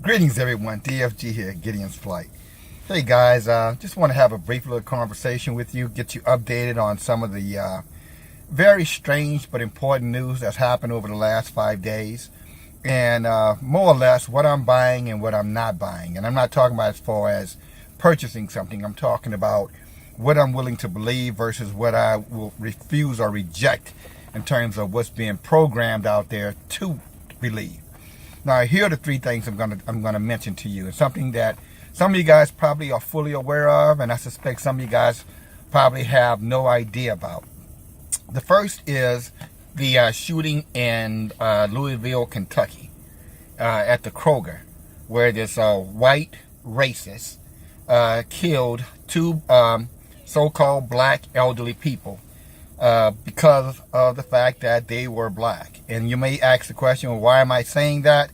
Greetings everyone, DFG here, Gideon's Flight. Hey guys, just want to have a brief little conversation with you, get you updated on some of the very strange but important news that's happened over the last 5 days. And more or less what I'm buying and what I'm not buying. And I'm not talking about as far as purchasing something, I'm talking about what I'm willing to believe versus what I will refuse or reject in terms of what's being programmed out there to believe. Now, here are the three things I'm gonna mention to you. It's something that some of you guys probably are fully aware of, and I suspect some of you guys probably have no idea about. The first is the shooting in Louisville, Kentucky, at the Kroger, where this white racist killed two so-called black elderly people because of the fact that they were black. And you may ask the question, well, why am I saying that?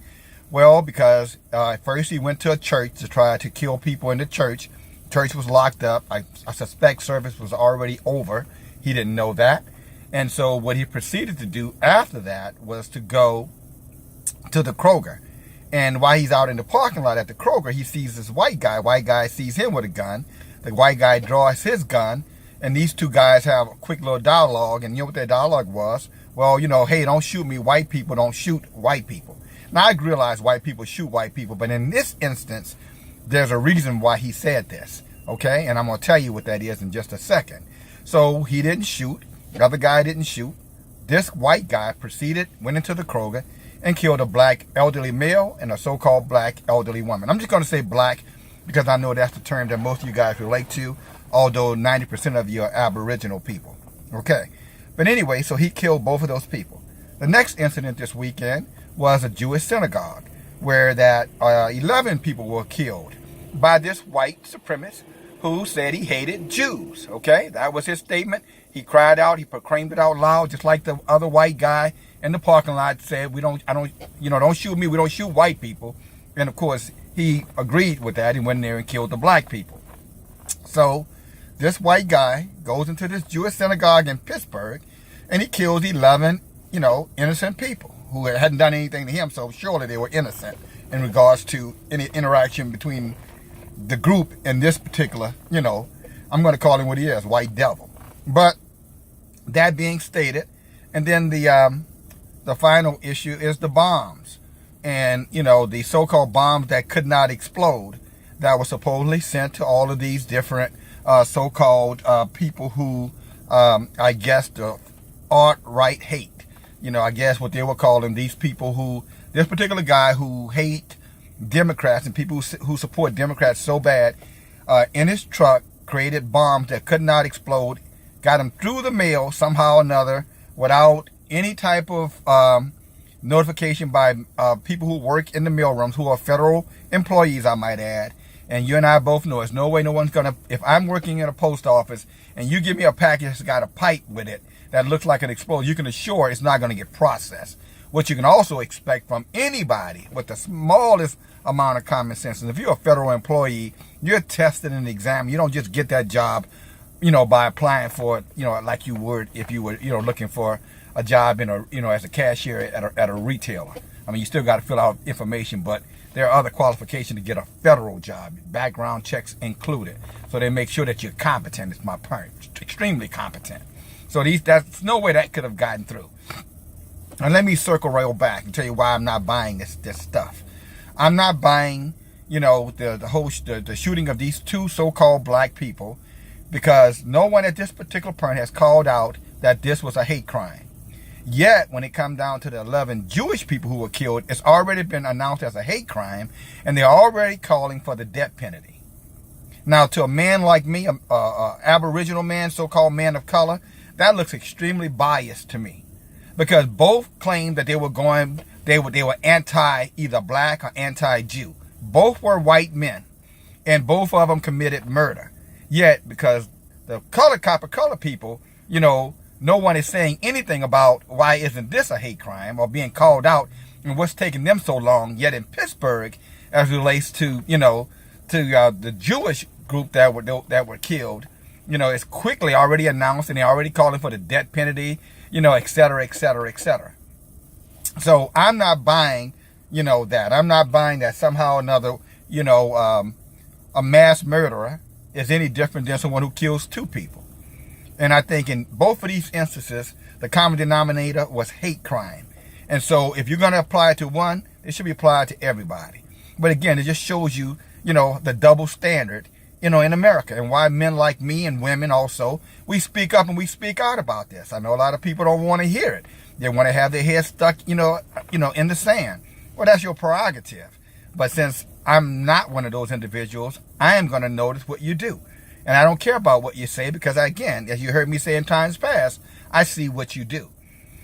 Well, because first he went to a church to try to kill people in the church. Church was locked up. I suspect service was already over. He didn't know that. And so what he proceeded to do after that was to go to the Kroger. And while he's out in the parking lot at the Kroger, he sees this white guy. White guy sees him with a gun. The white guy draws his gun. And these two guys have a quick little dialogue. And you know what their dialogue was? Well, you know, hey, don't shoot me. White people don't shoot white people. Now, I realize white people shoot white people. But in this instance, there's a reason why he said this. Okay? And I'm going to tell you what that is in just a second. So he didn't shoot. The other guy didn't shoot. This white guy went into the Kroger and killed a black elderly male and a so-called black elderly woman. I'm just going to say black because I know that's the term that most of you guys relate to, although 90% of you are Aboriginal people. Okay. But anyway, so he killed both of those people. The next incident this weekend was a Jewish synagogue where that 11 people were killed by this white supremacist who said he hated Jews. Okay. That was his statement. He cried out, he proclaimed it out loud, just like the other white guy in the parking lot said, don't shoot me, we don't shoot white people. And of course, he agreed with that and went in there and killed the black people. So this white guy goes into this Jewish synagogue in Pittsburgh and he kills 11, innocent people who hadn't done anything to him. So surely they were innocent in regards to any interaction between the group and this particular, I'm going to call him what he is, white devil. But that being stated, and then the final issue is the bombs. And, the so-called bombs that could not explode that were supposedly sent to all of these different so-called people who, I guess, the alt-right hate. I guess what they were calling these people who, this particular guy who hate Democrats and people who support Democrats so bad, in his truck created bombs that could not explode, got them through the mail somehow or another without any type of notification by people who work in the mailrooms, who are federal employees, I might add. And you and I both know there's no way no one's going to, if I'm working in a post office and you give me a package that's got a pipe with it that looks like an explosion, you can assure it's not going to get processed. What you can also expect from anybody with the smallest amount of common sense. And if you're a federal employee, you're tested and examined. You don't just get that job, by applying for it, like you would if you were, looking for a job in as a cashier at a retailer. I mean, you still got to fill out information, but there are other qualifications to get a federal job, background checks included. So they make sure that you're competent, is my point, extremely competent. So that's no way that could have gotten through. And let me circle right back and tell you why I'm not buying this stuff. I'm not buying, the shooting of these two so-called black people, because no one at this particular point has called out that this was a hate crime. Yet, when it comes down to the 11 Jewish people who were killed, it's already been announced as a hate crime, and they're already calling for the death penalty. Now, to a man like me, a Aboriginal man, so-called man of color, that looks extremely biased to me, because both claimed that they were anti either black or anti-Jew. Both were white men, and both of them committed murder. Yet, because the copper people, no one is saying anything about why isn't this a hate crime or being called out and what's taking them so long. Yet in Pittsburgh, as it relates to, the Jewish group that were killed, it's quickly already announced and they're already calling for the death penalty, et cetera, et cetera, et cetera. So I'm not buying that. I'm not buying that somehow or another, a mass murderer is any different than someone who kills 2 people. And I think in both of these instances, the common denominator was hate crime. And so if you're going to apply it to one, it should be applied to everybody. But again, it just shows you, the double standard, in America, and why men like me and women also, we speak up and we speak out about this. I know a lot of people don't want to hear it. They want to have their head stuck, in the sand. Well, that's your prerogative. But since I'm not one of those individuals, I am going to notice what you do. And I don't care about what you say because, again, as you heard me say in times past, I see what you do.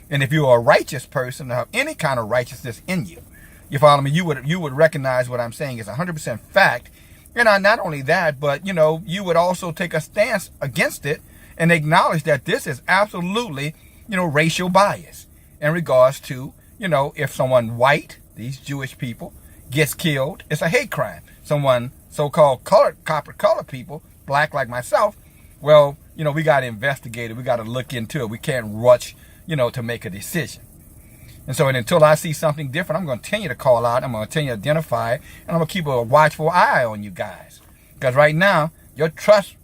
And if you're a righteous person or have any kind of righteousness in you, you follow me, you would recognize what I'm saying is 100% fact. And not only that, but, you would also take a stance against it and acknowledge that this is absolutely, racial bias in regards to, if someone white, these Jewish people, gets killed, it's a hate crime. Someone so-called copper color people, black like myself, well, we got to investigate it. We got to look into it. We can't rush, to make a decision. And so until I see something different, I'm going to continue to call out. I'm going to continue to identify it. And I'm going to keep a watchful eye on you guys. Because right now, your trust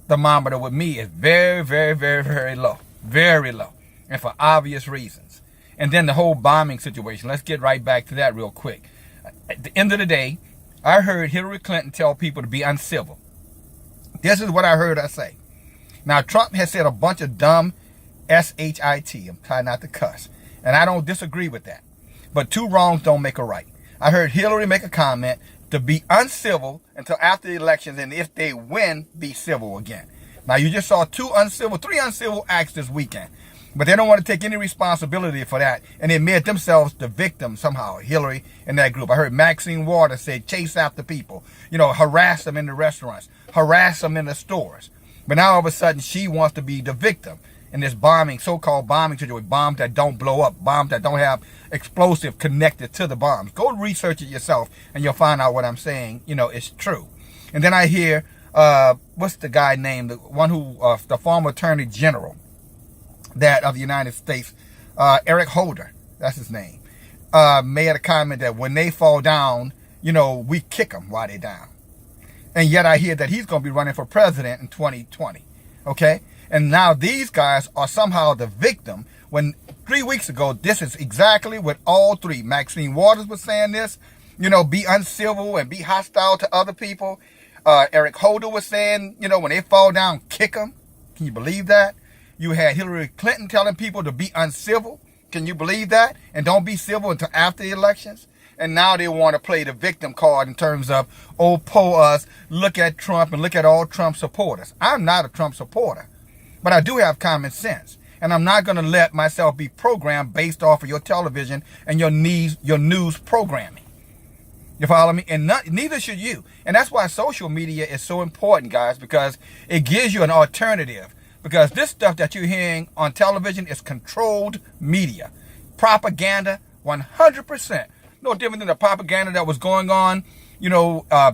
thermometer with me is very, very, very, very low. Very low. And for obvious reasons. And then the whole bombing situation. Let's get right back to that real quick. At the end of the day, I heard Hillary Clinton tell people to be uncivil. This is what I heard her say. Now, Trump has said a bunch of dumb shit. I'm trying not to cuss. And I don't disagree with that. But 2 wrongs don't make a right. I heard Hillary make a comment to be uncivil until after the elections, and if they win, be civil again. Now, you just saw 3 uncivil acts this weekend. But they don't want to take any responsibility for that. And they made themselves the victim somehow, Hillary and that group. I heard Maxine Waters say, chase after people. Harass them in the restaurants. Harass them in the stores. But now all of a sudden, she wants to be the victim in this bombing, so-called bombing situation, bombs that don't blow up, bombs that don't have explosive connected to the bombs. Go research it yourself, and you'll find out what I'm saying, is true. And then I hear, what's the guy named, the one who, the former Attorney General of the United States, Eric Holder, that's his name, made a comment that when they fall down, we kick them while they're down. And yet I hear that he's going to be running for president in 2020, okay? And now these guys are somehow the victim when 3 weeks ago, this is exactly what all 3. Maxine Waters was saying this, be uncivil and be hostile to other people. Eric Holder was saying, when they fall down, kick them. Can you believe that? You had Hillary Clinton telling people to be uncivil. Can you believe that? And don't be civil until after the elections. And now they want to play the victim card in terms of, poll us, look at Trump and look at all Trump supporters. I'm not a Trump supporter. But I do have common sense. And I'm not going to let myself be programmed based off of your television and your news programming. You follow me? And neither should you. And that's why social media is so important, guys, because it gives you an alternative. Because this stuff that you're hearing on television is controlled media. Propaganda, 100%. No different than the propaganda that was going on,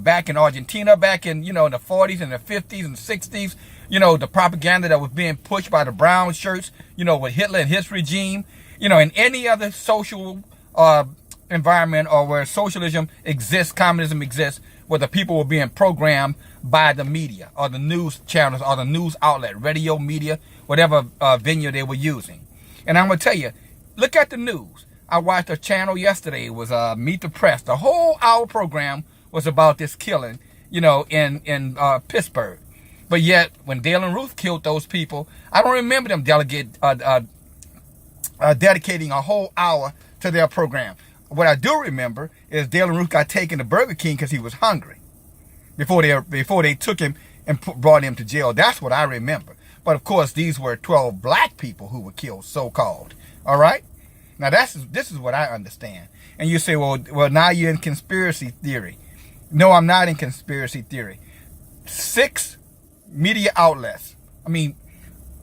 back in Argentina, back in, in the 40s and the 50s and 60s. The propaganda that was being pushed by the brown shirts, with Hitler and his regime, in any other social environment or where socialism exists, communism exists, where the people were being programmed by the media or the news channels or the news outlet, radio, media, whatever venue they were using. And I'm going to tell you, look at the news. I watched a channel yesterday. It was Meet the Press. The whole hour program was about this killing, in Pittsburgh. But yet, when Dale and Ruth killed those people, I don't remember them dedicating a whole hour to their program. What I do remember is Dale and Ruth got taken to Burger King because he was hungry before they took him and brought him to jail. That's what I remember. But of course, these were 12 black people who were killed, so-called. All right? Now, this is what I understand. And you say, well, now you're in conspiracy theory. No, I'm not in conspiracy theory. 6 media outlets.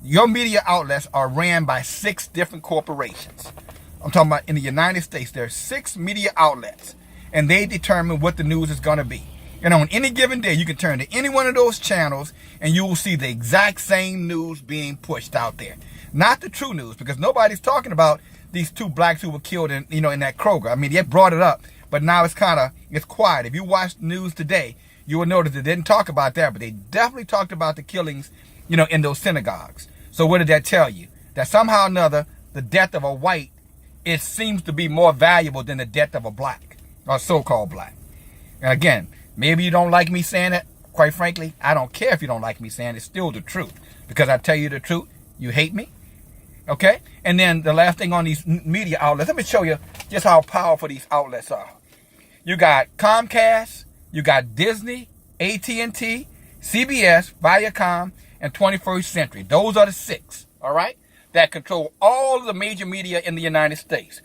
Your media outlets are ran by 6 different corporations. I'm talking about in the United States, there are 6 media outlets, and they determine what the news is going to be. And on any given day, you can turn to any one of those channels, and you will see the exact same news being pushed out there. Not the true news, because nobody's talking about these two blacks who were killed in, in that Kroger. I mean, they brought it up, but now it's quiet. If you watch the news today, you will notice they didn't talk about that, but they definitely talked about the killings, in those synagogues. So what did that tell you? That somehow or another, the death of a white, it seems to be more valuable than the death of a black, or so-called black. And again, maybe you don't like me saying it. Quite frankly, I don't care if you don't like me saying it. It's still the truth. Because I tell you the truth, you hate me. Okay? And then the last thing on these media outlets, let me show you just how powerful these outlets are. You got Comcast, you got Disney, AT&T, CBS, Viacom, and 21st Century. Those are the 6, all right, that control all of the major media in the United States.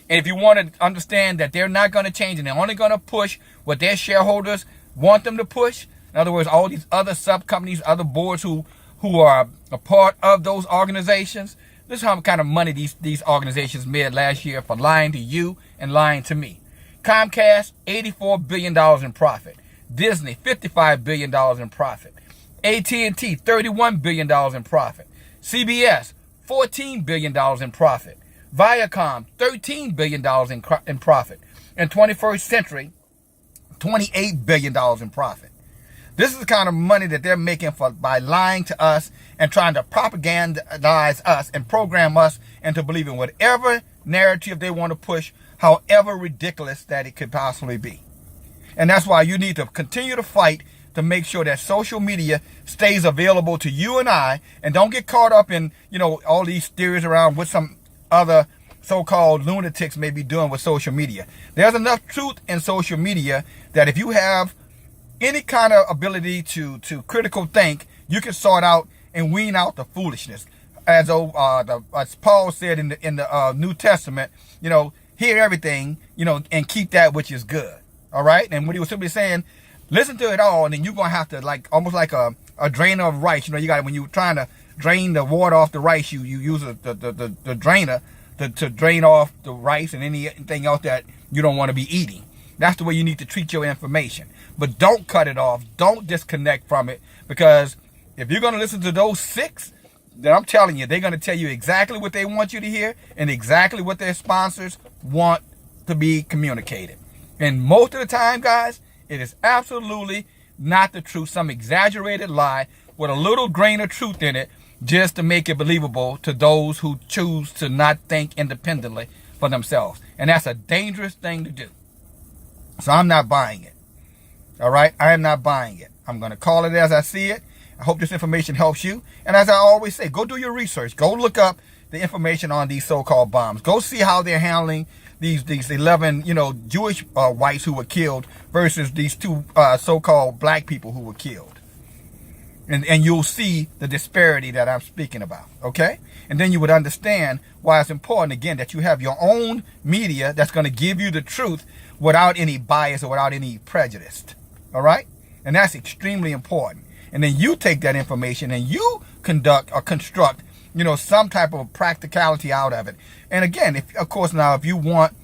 And if you want to understand that they're not going to change and they're only going to push what their shareholders want them to push, in other words, all these other sub-companies, other boards who are a part of those organizations, this is how kind of money these organizations made last year for lying to you and lying to me. Comcast, $84 billion in profit. Disney, $55 billion in profit. AT&T, $31 billion in profit. CBS, $14 billion in profit. Viacom, $13 billion in profit. And 21st Century, $28 billion in profit. This is the kind of money that they're making by lying to us and trying to propagandize us and program us into believing whatever narrative they want to push, however ridiculous that it could possibly be. And that's why you need to continue to fight to make sure that social media stays available to you and I, and don't get caught up in, all these theories around what some other so-called lunatics may be doing with social media. There's enough truth in social media that if you have any kind of ability to critical think, you can sort out and wean out the foolishness. As Paul said in the New Testament, hear everything, and keep that which is good. All right? And what he was simply saying, listen to it all, and then you're going to have to, almost like a drainer of rice. You got, when you're trying to drain the water off the rice, you use the drainer to drain off the rice and anything else that you don't want to be eating. That's the way you need to treat your information. But don't cut it off. Don't disconnect from it, because if you're going to listen to those 6, then I'm telling you, they're going to tell you exactly what they want you to hear and exactly what their sponsors want to be communicated. And most of the time, guys, it is absolutely not the truth. Some exaggerated lie with a little grain of truth in it just to make it believable to those who choose to not think independently for themselves. And that's a dangerous thing to do. So I'm not buying it. All right? I am not buying it. I'm going to call it as I see it. I hope this information helps you. And as I always say, go do your research. Go look up the information on these so-called bombs. Go see how they're handling these 11, Jewish whites who were killed versus these 2 so-called black people who were killed. And you'll see the disparity that I'm speaking about, okay? And then you would understand why it's important, again, that you have your own media that's going to give you the truth without any bias or without any prejudice, all right? And that's extremely important. And then you take that information and you conduct or construct, some type of practicality out of it. And again, if you want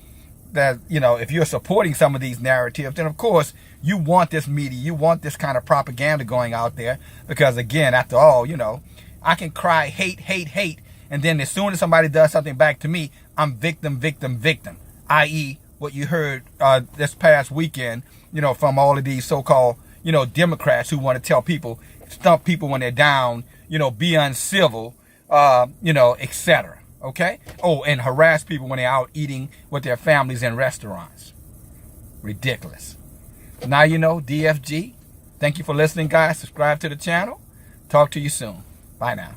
that, if you're supporting some of these narratives, then of course you want this media, you want this kind of propaganda going out there, because again, after all, I can cry hate, hate, hate, and then as soon as somebody does something back to me, I'm victim, victim, victim, i.e. what you heard this past weekend, from all of these so-called, Democrats who want to tell people, stump people when they're down, be uncivil, etc. Okay? Oh, and harass people when they're out eating with their families in restaurants. Ridiculous. Now you know, DFG. Thank you for listening, guys. Subscribe to the channel. Talk to you soon. Bye now.